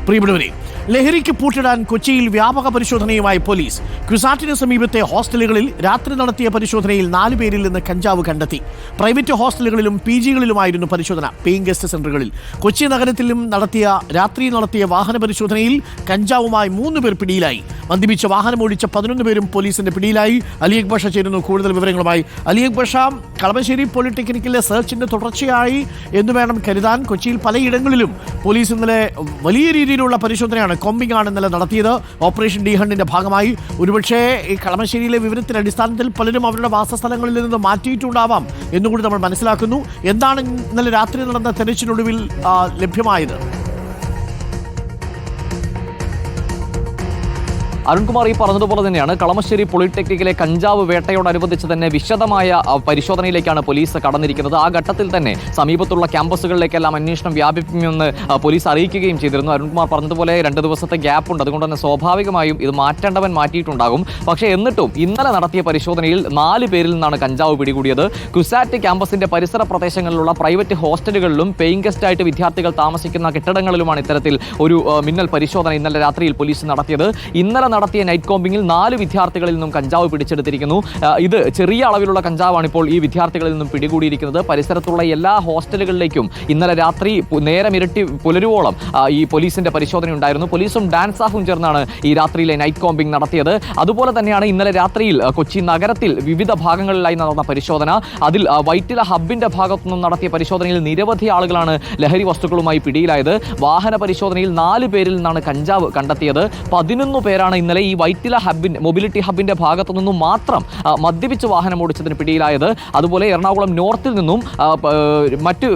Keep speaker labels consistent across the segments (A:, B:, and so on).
A: പ്രിയപ്പെട്ടവരെ, ലഹരിക്ക് പൂട്ടിടാൻ കൊച്ചിയിൽ വ്യാപക പരിശോധനയുമായി പോലീസ്. ക്യുസാറ്റിന് സമീപത്തെ ഹോസ്റ്റലുകളിൽ രാത്രി നടത്തിയ പരിശോധനയിൽ 4 പേരിൽ നിന്ന് കഞ്ചാവ് കണ്ടെത്തി. പ്രൈവറ്റ് ഹോസ്റ്റലുകളിലും PG-കളിലുമായിരുന്നു പരിശോധന. പേയിങ് ഗസ്റ്റ് സെന്ററുകളിൽ കൊച്ചി നഗരത്തിലും രാത്രി നടത്തിയ വാഹന പരിശോധനയിൽ കഞ്ചാവുമായി 3 പേർ പിടിയിലായി. മദ്യപിച്ച വാഹനം ഓടിച്ച 11 പേരും പോലീസിന്റെ പിടിയിലായി. അലി അക്ബർ ഷാ ചേരുന്നു കൂടുതൽ വിവരങ്ങളുമായി. അലി അക്ബർ ഷാ, കളമശ്ശേരി പോളിടെക്നിക്കിലെ സെർച്ചിന്റെ തുടർച്ചയായി എന്ന് വേണം കരുതാൻ. കൊച്ചിയിൽ പലയിടങ്ങളിലും പോലീസ് ഇന്നലെ വലിയ രീതിയിലുള്ള പരിശോധനയാണ്, കോമ്പിംഗ് ആണ് ഇന്നലെ നടത്തിയത്. ഓപ്പറേഷൻ ഡി ഹണ്ടിന്റെ ഭാഗമായി. ഒരുപക്ഷേ ഈ കളമശ്ശേരിയിലെ വിവരത്തിന്റെ അടിസ്ഥാനത്തിൽ പലരും അവരുടെ വാസസ്ഥലങ്ങളിൽ നിന്ന് മാറ്റിയിട്ടുണ്ടാവാം എന്നുകൂടി നമ്മൾ മനസ്സിലാക്കുന്നു. എന്താണ് ഇന്നലെ രാത്രി നടന്ന തെരച്ചിലൊടുവിൽ ലഭ്യമായത്?
B: അരുൺകുമാർ ഈ പറഞ്ഞതുപോലെ തന്നെയാണ് കളമശ്ശേരി പോളിടെക്നിക്കിലെ കഞ്ചാവ് വേട്ടയോടനുബന്ധിച്ച് തന്നെ വിശദമായ പരിശോധനയിലേക്കാണ് പോലീസ് കടന്നിരിക്കുന്നത്. ആ ഘട്ടത്തിൽ തന്നെ സമീപത്തുള്ള ക്യാമ്പസുകളിലേക്കെല്ലാം അന്വേഷണം വ്യാപിപ്പിക്കുമെന്ന് പോലീസ് അറിയിക്കുകയും ചെയ്തിരുന്നു. അരുൺകുമാർ പറഞ്ഞതുപോലെ 2 ദിവസത്തെ ഗ്യാപ്പ് ഉണ്ട്, അതുകൊണ്ട് തന്നെ സ്വാഭാവികമായും ഇത് മാറ്റേണ്ടവൻ മാറ്റിയിട്ടുണ്ടാകും. പക്ഷേ എന്നിട്ടും ഇന്നലെ നടത്തിയ പരിശോധനയിൽ 4 പേരിൽ നിന്നാണ് കഞ്ചാവ് പിടികൂടിയത്. ക്യുസാറ്റ് ക്യാമ്പസിന്റെ പരിസര പ്രദേശങ്ങളിലുള്ള പ്രൈവറ്റ് ഹോസ്റ്റലുകളിലും പേയിങ് ഗസ്റ്റായിട്ട് വിദ്യാർത്ഥികൾ താമസിക്കുന്ന കെട്ടിടങ്ങളിലുമാണ് ഇത്തരത്തിൽ ഒരു മിന്നൽ പരിശോധന ഇന്നലെ രാത്രിയിൽ പോലീസ് നടത്തിയത്. ഇന്നലെ നടത്തിയ നൈറ്റ് കോമ്പിങ്ങിൽ 4 വിദ്യാർത്ഥികളിൽ നിന്നും കഞ്ചാവ് പിടിച്ചെടുത്തിരിക്കുന്നു. ഇത് ചെറിയ അളവിലുള്ള കഞ്ചാവാണ് ഇപ്പോൾ ഈ വിദ്യാർത്ഥികളിൽ നിന്നും പിടികൂടിയിരിക്കുന്നത്. പരിസരത്തുള്ള എല്ലാ ഹോസ്റ്റലുകളിലേക്കും ഇന്നലെ രാത്രി നേരം ഇരട്ടി പുലരുവോളം ഈ പോലീസിന്റെ പരിശോധന ഉണ്ടായിരുന്നു. പോലീസും ഡാൻസ് സ്റ്റാഫും ചേർന്നാണ് ഈ രാത്രിയിലെ നൈറ്റ് കോമ്പിംഗ് നടത്തിയത്. അതുപോലെ തന്നെയാണ് ഇന്നലെ രാത്രിയിൽ കൊച്ചി നഗരത്തിൽ വിവിധ ഭാഗങ്ങളിലായി നടന്ന പരിശോധന. അതിൽ വൈറ്റില ഹബിന്റെ ഭാഗത്തുനിന്നും നടത്തിയ പരിശോധനയിൽ നിരവധി ആളുകളാണ് ലഹരി വസ്തുക്കളുമായി പിടിയിലായത്. വാഹന പരിശോധനയിൽ 4 പേരിൽ നിന്നാണ് കഞ്ചാവ് കണ്ടെത്തിയത്. 11 പേരാണ് ഇന്നലെ ഈ വൈറ്റില മൊബിലിറ്റി ഹബിന്റെ ഭാഗത്തു നിന്നും മാത്രം മദ്യപിച്ച് വാഹനം ഓടിച്ചതിന് പിടിയിലായത്. അതുപോലെ എറണാകുളം നോർത്തിൽ നിന്നും മറ്റ്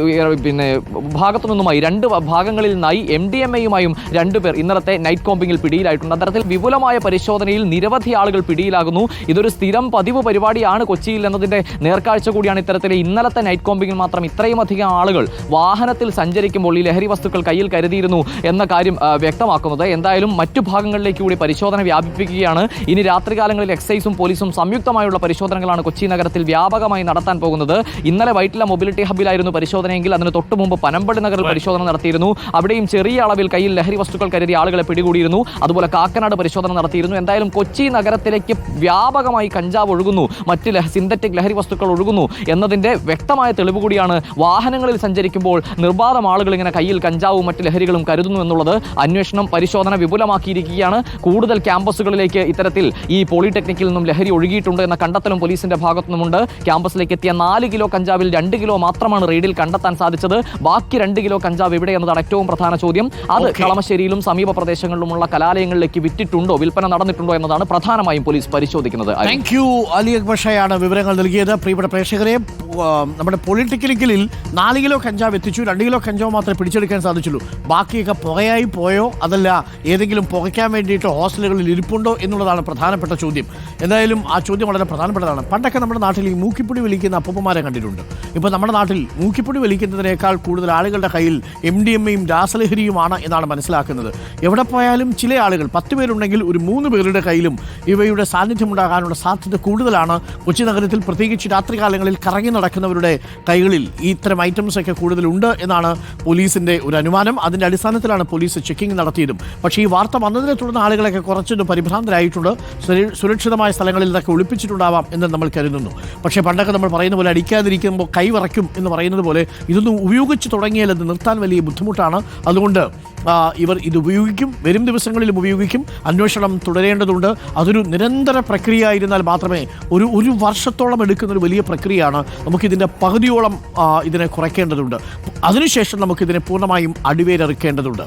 B: ഭാഗത്തു നിന്നുമായി 2 ഭാഗങ്ങളിൽ നിന്നായി MDMA-യുമായും 2 പേർ ഇന്നലത്തെ നൈറ്റ് കോമ്പിങ്ങിൽ പിടിയിലായിട്ടുണ്ട്. അത്തരത്തിൽ വിപുലമായ പരിശോധനയിൽ നിരവധി ആളുകൾ പിടിയിലാകുന്നു. ഇതൊരു സ്ഥിരം പതിവ് പരിപാടിയാണ് കൊച്ചിയിൽ എന്നതിന്റെ നേർക്കാഴ്ച കൂടിയാണ് ഇത്തരത്തിലെ ഇന്നലത്തെ നൈറ്റ് കോമ്പിങ്ങിൽ മാത്രം ഇത്രയും അധികം ആളുകൾ വാഹനത്തിൽ സഞ്ചരിക്കുമ്പോൾ ഈ ലഹരി വസ്തുക്കൾ കയ്യിൽ കരുതിയിരുന്നു എന്ന കാര്യം വ്യക്തമാക്കുന്നത്. എന്തായാലും മറ്റു ഭാഗങ്ങളിലേക്ക് കൂടി പരിശോധന വ്യാപിപ്പിക്കുകയാണ്. ഇനി രാത്രികാലങ്ങളിൽ എക്സൈസും പോലീസും സംയുക്തമായുള്ള പരിശോധനകളാണ് കൊച്ചി നഗരത്തിൽ വ്യാപകമായി നടത്താൻ പോകുന്നത്. ഇന്നലെ വൈറ്റില മൊബിലിറ്റി ഹബിലായിരുന്നു പരിശോധനയെങ്കിൽ അതിന് തൊട്ട് മുമ്പ് പനമ്പള്ളി നഗറിൽ പരിശോധന നടത്തിയിരുന്നു. അവിടെയും ചെറിയ അളവിൽ കയ്യിൽ ലഹരി വസ്തുക്കൾ കരുതിയ ആളുകളെ പിടികൂടിയിരുന്നു. അതുപോലെ കാക്കനാട് പരിശോധന നടത്തിയിരുന്നു. എന്തായാലും കൊച്ചി നഗരത്തിലേക്ക് വ്യാപകമായി കഞ്ചാവ് ഒഴുകുന്നു, മറ്റ് സിന്തറ്റിക് ലഹരി വസ്തുക്കൾ ഒഴുകുന്നു എന്നതിന്റെ വ്യക്തമായ തെളിവ് കൂടിയാണ്. വാഹനങ്ങളിൽ സഞ്ചരിക്കുമ്പോൾ നിർബാധം ആളുകൾ ഇങ്ങനെ കയ്യിൽ കഞ്ചാവും മറ്റ് ലഹരികളും കരുതുന്നു എന്നുള്ളത്. അന്വേഷണം പരിശോധന വിപുലമാക്കിയിരിക്കുകയാണ്. കൂടുതൽ ക്യാമ്പസുകളിലേക്ക് ഇത്തരത്തിൽ ഈ പോളിടെക്നിക്കിൽ നിന്നും ലഹരി ഒഴുകിയിട്ടുണ്ട് എന്ന കണ്ടെത്തലും പോലീസിന്റെ ഭാഗത്തു നിന്നുമുണ്ട്. ക്യാമ്പസിലേക്ക് എത്തിയ 4 കിലോ കഞ്ചാവിൽ 2 കിലോ മാത്രമാണ് റെയ്ഡിൽ കണ്ടെത്താൻ സാധിച്ചത്. ബാക്കി 2 കിലോ കഞ്ചാവ് എവിടെ എന്നതാണ് ഏറ്റവും പ്രധാന ചോദ്യം. അത് കളമശ്ശേരിയിലും സമീപ പ്രദേശങ്ങളിലുമുള്ള കലാലയങ്ങളിലേക്ക് വിറ്റിട്ടുണ്ടോ, വിൽപ്പന നടന്നിട്ടുണ്ടോ എന്നതാണ് പ്രധാനമായും പോലീസ് പരിശോധിക്കുന്നത്.
A: താങ്ക് യു അലി അക്ബർ ഷായാണ് വിവരങ്ങൾ നൽകിയത്. പ്രിയപ്പെട്ട പ്രേക്ഷകരെ, നമ്മുടെ പോളിടെക്നിക്കലിൽ 4 കിലോ കഞ്ചാവ് എത്തിച്ചു, 2 കിലോ കഞ്ചാവ് മാത്രമേ പിടിച്ചെടുക്കാൻ സാധിച്ചുള്ളൂ. ബാക്കിയൊക്കെ പുകയായി പോയോ, അതല്ല ഏതെങ്കിലും പുകയ്ക്കാൻ വേണ്ടിയിട്ട് ഹോസ്റ്റലുകളിൽ ഇരിപ്പുണ്ടോ എന്നുള്ളതാണ് പ്രധാനപ്പെട്ട ചോദ്യം. എന്തായാലും ആ ചോദ്യം വളരെ പ്രധാനപ്പെട്ടതാണ്. പണ്ടൊക്കെ നമ്മുടെ നാട്ടിൽ ഈ മൂക്കിപ്പൊടി വലിക്കുന്ന അപ്പൂപ്പന്മാരെ കണ്ടിട്ടുണ്ട്. ഇപ്പോൾ നമ്മുടെ നാട്ടിൽ മൂക്കിപ്പൊടി വലിക്കുന്നതിനേക്കാൾ കൂടുതൽ ആളുകളുടെ കയ്യിൽ MDMA-യും രാസലഹരിയുമാണ് എന്നാണ് മനസ്സിലാക്കുന്നത്. എവിടെ പോയാലും ചില ആളുകൾ 10 പേരുണ്ടെങ്കിൽ ഒരു 3 പേരുടെ കയ്യിലും ഇവയുടെ സാന്നിധ്യം ഉണ്ടാകാനുള്ള സാധ്യത കൂടുതലാണ്. കൊച്ചി നഗരത്തിൽ പ്രത്യേകിച്ച് രാത്രികാലങ്ങളിൽ കറങ്ങി നടക്കുന്നവരുടെ കൈകളിൽ ഈ ഇത്തരം ഐറ്റംസ് ഒക്കെ കൂടുതലുണ്ട് എന്നാണ് പോലീസിന്റെ ഒരു അനുമാനം. അതിന്റെ അടിസ്ഥാനത്തിലാണ് പോലീസ് ചെക്കിംഗ് നടത്തിയതും. പക്ഷേ ഈ വാർത്ത വന്നതിനെ തുടർന്ന് ആളുകളൊക്കെ കുറച്ചൊന്ന് പരിഭ്രാന്തരായിട്ടുണ്ട്. സുരക്ഷിതമായ സ്ഥലങ്ങളിൽ ഇതൊക്കെ ഒളിപ്പിച്ചിട്ടുണ്ടാവാം എന്ന് നമ്മൾ കരുതുന്നു. പക്ഷേ പണ്ടൊക്കെ നമ്മൾ പറയുന്ന പോലെ അടിക്കാതിരിക്കുമ്പോൾ കൈവിറയ്ക്കും എന്ന് പറയുന്നത് പോലെ ഇതൊന്നും ഉപയോഗിച്ച് തുടങ്ങിയാൽ അത് നിർത്താൻ വലിയ ബുദ്ധിമുട്ടാണ്. അതുകൊണ്ട് ഇവർ ഇത് ഉപയോഗിക്കും, വരും ദിവസങ്ങളിലും ഉപയോഗിക്കും. അന്വേഷണം തുടരേണ്ടതുണ്ട്. അതൊരു നിരന്തര പ്രക്രിയ ആയിരുന്നാൽ മാത്രമേ ഒരു വർഷത്തോളം എടുക്കുന്നൊരു വലിയ പ്രക്രിയയാണ്. നമുക്കിതിൻ്റെ പകുതിയോളം ഇതിനെ കുറയ്ക്കേണ്ടതുണ്ട്. അതിനുശേഷം നമുക്കിതിനെ പൂർണ്ണമായും അടിവേരറുക്കേണ്ടതുണ്ട്.